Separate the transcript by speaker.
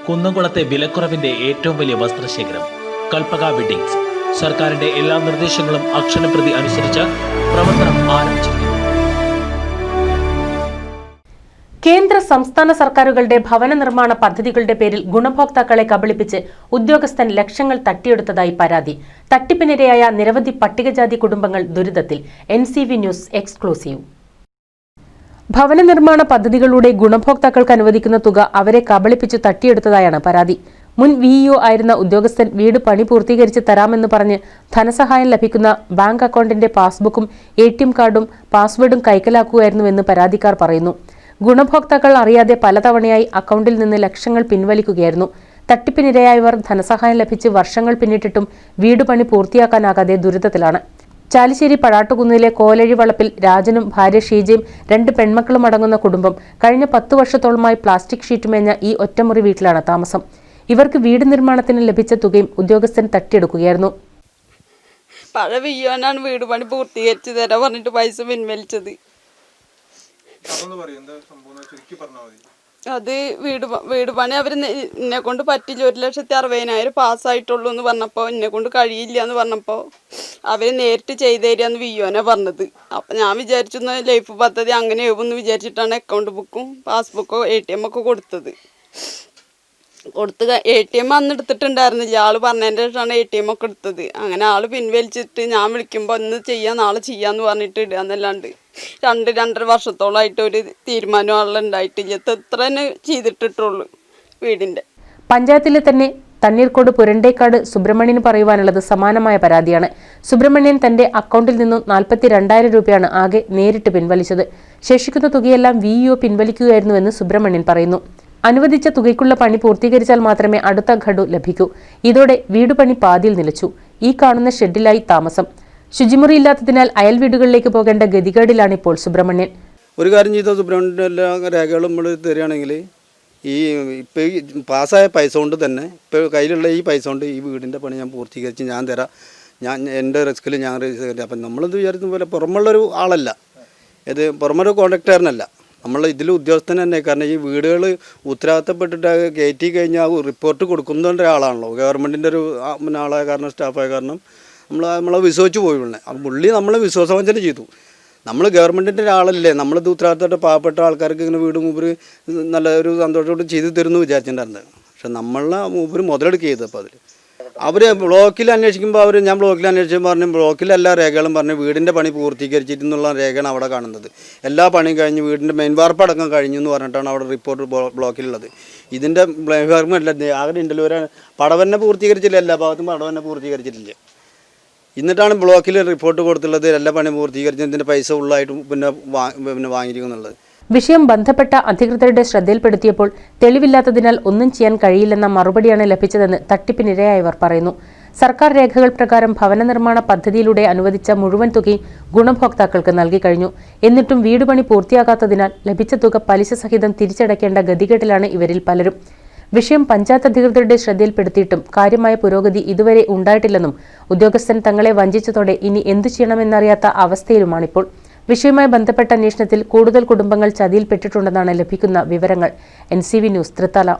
Speaker 1: കുന്നംകുളത്തെ വിലക്കുറവിന്റെ ഏറ്റവും വലിയ വസ്ത്രശേഖരം കൽപ്പക വെഡിങ്സ് സർക്കാരിന്റെ എല്ലാ നിർദ്ദേശങ്ങളും അക്ഷരപ്രതി അനുസരിച്ച് പ്രവർത്തനം ആരംഭിച്ചിരിക്കുന്നു.
Speaker 2: കേന്ദ്ര സംസ്ഥാന സർക്കാരുകളുടെ ഭവന നിർമ്മാണ പദ്ധതികളുടെ പേരിൽ ഗുണഭോക്താക്കളെ കബളിപ്പിച്ച് ഉദ്യോഗസ്ഥൻ ലക്ഷങ്ങൾ തട്ടിയെടുത്തതായി പരാതി. തട്ടിപ്പിനിരയായ നിരവധി പട്ടികജാതി കുടുംബങ്ങൾ ദുരിതത്തിൽ. NCV news exclusive. ഭവന നിർമ്മാണ പദ്ധതികളുടെ ഗുണഭോക്താക്കൾക്ക് അനുവദിക്കുന്ന തുക അവരെ കബളിപ്പിച്ചു തട്ടിയെടുത്തതായാണ് പരാതി. മുൻ VEO ആയിരുന്ന ഉദ്യോഗസ്ഥൻ വീട് പണി പൂർത്തീകരിച്ച് തരാമെന്ന് പറഞ്ഞ് ധനസഹായം ലഭിക്കുന്ന ബാങ്ക് അക്കൗണ്ടിന്റെ പാസ്ബുക്കും ATM കാർഡും പാസ്വേഡും കൈക്കലാക്കുകയായിരുന്നുവെന്ന് പരാതിക്കാർ പറയുന്നു. ഗുണഭോക്താക്കൾ അറിയാതെ പലതവണയായി അക്കൗണ്ടിൽ നിന്ന് ലക്ഷങ്ങൾ പിൻവലിക്കുകയായിരുന്നു. തട്ടിപ്പിനിരയായവർ ധനസഹായം ലഭിച്ച് വർഷങ്ങൾ പിന്നിട്ടിട്ടും വീട് പണി പൂർത്തിയാക്കാനാകാതെ ദുരിതത്തിലാണ്. ചാലിശ്ശേരി പടാട്ടുകുന്നിലെ കോലഴി വളപ്പിൽ രാജനും ഭാര്യ ഷീജയും 2 പെൺമക്കളും അടങ്ങുന്ന കുടുംബം കഴിഞ്ഞ 10 വർഷത്തോളമായി പ്ലാസ്റ്റിക് ഷീറ്റ് മേഞ്ഞ ഈ ഒറ്റമുറി വീട്ടിലാണ് താമസം. ഇവർക്ക് വീട് നിർമ്മാണത്തിന് ലഭിച്ച തുകയും ഉദ്യോഗസ്ഥൻ തട്ടിയെടുക്കുകയായിരുന്നു.
Speaker 3: പഴയ വിയ്യോനാണ് വീട് പണി പൂർത്തീകരിച്ചു തരാൻ പറഞ്ഞിട്ട് പൈസ പിൻവലിച്ചത്. അത് വീട് പണി അവർ എന്നെ കൊണ്ട് പറ്റില്ല, 1,60,000 പാസ്സായിട്ടുള്ളൂ എന്ന് പറഞ്ഞപ്പോൾ എന്നെ കൊണ്ട് കഴിയില്ല എന്ന് പറഞ്ഞപ്പോൾ അവർ നേരിട്ട് ചെയ്തു തരികയെന്ന് വിയ്യോനാണ് പറഞ്ഞത്. അപ്പം ഞാൻ വിചാരിച്ചു ലൈഫ് പദ്ധതി അങ്ങനെ ആവുമെന്ന് വിചാരിച്ചിട്ടാണ് അക്കൗണ്ട് ബുക്കും പാസ്ബുക്കോ ATM ഒക്കെ കൊടുത്തത്. ATM അന്ന് എടുത്തിട്ടുണ്ടായിരുന്നില്ല, ആള് പറഞ്ഞതിൻ്റെ ശേഷമാണ് ATM ഒക്കെ എടുത്തത്. അങ്ങനെ ആള് പിൻവലിച്ചിട്ട് ഞാൻ വിളിക്കുമ്പോൾ ഇന്ന് ചെയ്യാം നാളെ ചെയ്യാന്ന് പറഞ്ഞിട്ട് ഇടുകയെന്നല്ലാണ്ട് 2-2.5 വർഷത്തോളമായിട്ട് ഒരു തീരുമാനം ആളുണ്ടായിട്ടില്ല. എത്ര തന്നെ ചെയ്തിട്ടുള്ളൂ വീടിൻ്റെ.
Speaker 2: പഞ്ചായത്തിലെ തന്നെ തണ്ണീർക്കോട് പുരണ്ടേക്കാട് സുബ്രഹ്മണ്യന് പറയുവാനുള്ളത് സമാനമായ പരാതിയാണ്. സുബ്രഹ്മണ്യൻ തന്റെ അക്കൗണ്ടിൽ നിന്നും 42,000 രൂപയാണ് ആകെ നേരിട്ട് പിൻവലിച്ചത്. ശേഷിക്കുന്ന തുകയെല്ലാം VEO പിൻവലിക്കുകയായിരുന്നുവെന്ന് സുബ്രഹ്മണ്യൻ പറയുന്നു. അനുവദിച്ച തുകയ്ക്കുള്ള പണി പൂർത്തീകരിച്ചാൽ മാത്രമേ അടുത്ത ഘടു ലഭിക്കൂ. ഇതോടെ വീടുപണി പാതിയിൽ നിലച്ചു. ഈ കാണുന്ന ഷെഡിലായി താമസം. ശുചിമുറിയില്ലാത്തതിനാൽ അയൽ വീടുകളിലേക്ക് പോകേണ്ട ഗതികേടിലാണ് ഇപ്പോൾ സുബ്രഹ്മണ്യൻ.
Speaker 4: ഒരു കാര്യം ചെയ്ത സുബ്രഹ്മണ്യൻ്റെ എല്ലാ രേഖകളും നമ്മൾ തരികയാണെങ്കിൽ ഇപ്പോൾ ഈ പാസ്സായ പൈസ കൊണ്ട് തന്നെ ഇപ്പോൾ കയ്യിലുള്ള ഈ പൈസ കൊണ്ട് ഈ വീടിൻ്റെ പണി ഞാൻ പൂർത്തീകരിച്ച് ഞാൻ തരാം, എൻ്റെ റിസ്കിൽ ഞാൻ തരാം. അപ്പം നമ്മളെന്ത് വിചാരിക്കുന്ന പോലെ പുറമുള്ളൊരു ആളല്ല, ഇത് പുറമൊരു കോൺട്രാക്ടറിനല്ല, നമ്മൾ ഇതിൽ ഉദ്യോഗസ്ഥൻ തന്നെ. കാരണം ഈ വീടുകൾ ഉത്തരവാദിത്തപ്പെട്ടിട്ട് കയറ്റി കഴിഞ്ഞാൽ റിപ്പോർട്ട് കൊടുക്കുന്ന ഒരാളാണല്ലോ, ഗവൺമെൻറ്റിൻ്റെ ഒരു ആളായ കാരണം സ്റ്റാഫായ കാരണം നമ്മളെ വിശ്വസിച്ച് പോയില്ലേ. അപ്പം പുള്ളി നമ്മളെ വിശ്വാസവഞ്ചന ചെയ്തു. നമ്മൾ ഗവൺമെൻറ്റിൻ്റെ ഒരാളല്ലേ, നമ്മളിത് ഉത്തരവാദിത്തമായിട്ട് പാവപ്പെട്ട ആൾക്കാർക്ക് ഇങ്ങനെ വീട് മൂപ്പര് നല്ല ഒരു സന്തോഷത്തോട് ചെയ്തു തരുമെന്ന് വിചാരിച്ചിട്ടുണ്ടായിരുന്നത്. പക്ഷെ നമ്മളെ മൂപ്പര് മുതലെടുക്കുക ചെയ്തു. അപ്പോൾ അവർ ബ്ലോക്കിൽ അന്വേഷിക്കുമ്പോൾ ഞാൻ ബ്ലോക്കിൽ അന്വേഷിച്ചപ്പോൾ പറഞ്ഞു ബ്ലോക്കിലെല്ലാ രേഖകളും പറഞ്ഞു വീടിൻ്റെ പണി പൂർത്തീകരിച്ചിട്ടുള്ള രേഖയാണ് അവിടെ കാണുന്നത്. എല്ലാ പണിയും കഴിഞ്ഞ് വീടിൻ്റെ മെയിൻ വാർപ്പടക്കം കഴിഞ്ഞു എന്ന് പറഞ്ഞിട്ടാണ് അവിടെ റിപ്പോർട്ട് ബ്ലോക്കിലുള്ളത്. ഇതിൻ്റെ മെയിൻ വാർപ്പല്ല, ആകെ ഉണ്ടല്ലോ ഒരു പടവന്നെ പൂർത്തീകരിച്ചില്ല, എല്ലാ ഭാഗത്തും പടവന്നെ പൂർത്തീകരിച്ചിട്ടില്ല. എന്നിട്ടാണ് ബ്ലോക്കിൽ റിപ്പോർട്ട് കൊടുത്തുള്ളത് എല്ലാ പണി പൂർത്തീകരിച്ചതിൻ്റെ പൈസ ഉള്ളതായിട്ടും പിന്നെ വാങ്ങിയിരിക്കുന്നുള്ളത്.
Speaker 2: വിഷയം ബന്ധപ്പെട്ട അധികൃതരുടെ ശ്രദ്ധയിൽപ്പെടുത്തിയപ്പോൾ തെളിവില്ലാത്തതിനാൽ ഒന്നും ചെയ്യാൻ കഴിയില്ലെന്ന മറുപടിയാണ് ലഭിച്ചതെന്ന് തട്ടിപ്പിനിരയായവർ പറയുന്നു. സർക്കാർ രേഖകൾ പ്രകാരം ഭവന നിർമ്മാണ പദ്ധതിയിലൂടെ അനുവദിച്ച മുഴുവൻ തുകയും ഗുണഭോക്താക്കൾക്ക് നൽകി കഴിഞ്ഞു. എന്നിട്ടും വീടുപണി പൂർത്തിയാകാത്തതിനാൽ ലഭിച്ച തുക പലിശ സഹിതം തിരിച്ചടയ്ക്കേണ്ട ഗതികേട്ടിലാണ് ഇവരിൽ പലരും. വിഷയം പഞ്ചായത്ത് അധികൃതരുടെ ശ്രദ്ധയിൽപ്പെടുത്തിയിട്ടും കാര്യമായ പുരോഗതി ഇതുവരെ ഉണ്ടായിട്ടില്ലെന്നും ഉദ്യോഗസ്ഥൻ തങ്ങളെ വഞ്ചിച്ചതോടെ ഇനി എന്തു ചെയ്യണമെന്നറിയാത്ത അവസ്ഥയിലുമാണിപ്പോൾ. വിഷയവുമായി ബന്ധപ്പെട്ട അന്വേഷണത്തിൽ കൂടുതൽ കുടുംബങ്ങൾ ചതിയിൽപ്പെട്ടിട്ടുണ്ടെന്നാണ് ലഭിക്കുന്ന വിവരങ്ങൾ. NCV news Thrithala.